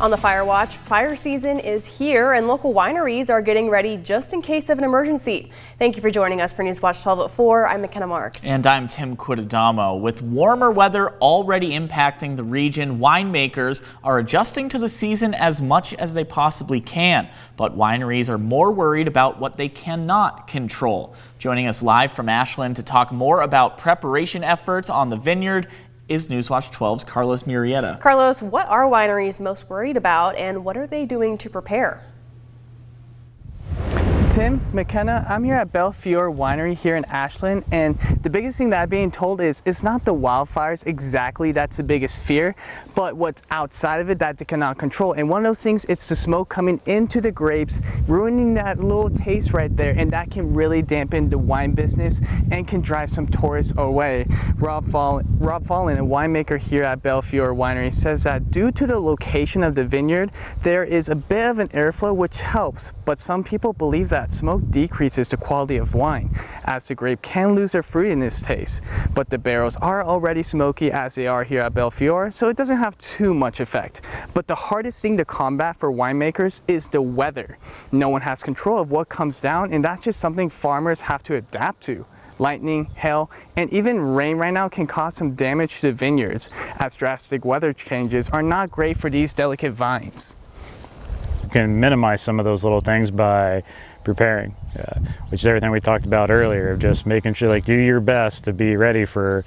On the Fire Watch, fire season is here and local wineries are getting ready just in case of an emergency. Thank you for joining us for News Watch 12 at 4. I'm McKenna Marks. And I'm Tim Quidadamo. With warmer weather already impacting the region, winemakers are adjusting to the season as much as they possibly can. But wineries are more worried about what they cannot control. Joining us live from Ashland to talk more about preparation efforts on the vineyard is Newswatch 12's Carlos Murrieta. Carlos, what are wineries most worried about and what are they doing to prepare? Tim, McKenna, I'm here at Belle Fiore Winery here in Ashland, and the biggest thing that I'm being told is it's not the wildfires exactly that's the biggest fear, but what's outside of it that they cannot control. And one of those things, it's the smoke coming into the grapes, ruining that little taste right there, and that can really dampen the wine business and can drive some tourists away. Rob Fallon, a winemaker here at Belle Fiore Winery, says that due to the location of the vineyard, there is a bit of an airflow which helps, but some people believe that smoke decreases the quality of wine, as the grape can lose their fruitiness taste. But the barrels are already smoky as they are here at Belle Fiore, so it doesn't have too much effect. But the hardest thing to combat for winemakers is the weather. No one has control of what comes down, and that's just something farmers have to adapt to. Lightning, hail, and even rain right now can cause some damage to the vineyards, as drastic weather changes are not great for these delicate vines. You can minimize some of those little things by preparing, which is everything we talked about earlier, of just making sure, like, do your best to be ready for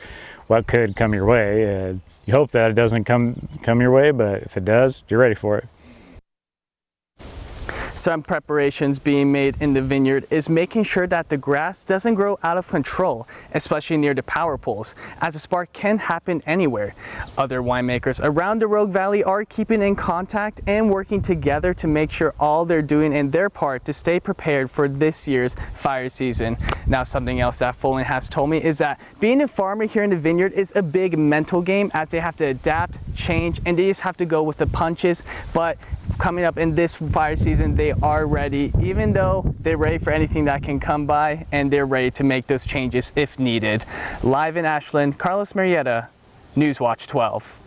what could come your way. You hope that it doesn't come your way, but if it does, you're ready for it. Some preparations being made in the vineyard is making sure that the grass doesn't grow out of control, especially near the power poles, as a spark can happen anywhere. Other winemakers around the Rogue Valley are keeping in contact and working together to make sure all they're doing in their part to stay prepared for this year's fire season. Now, something else that Folin has told me is that being a farmer here in the vineyard is a big mental game, as they have to adapt, change, and they just have to go with the punches. But coming up in this fire season, they are ready, even though they're ready for anything that can come by, and they're ready to make those changes if needed. Live in Ashland, Carlos Murrieta, Newswatch 12.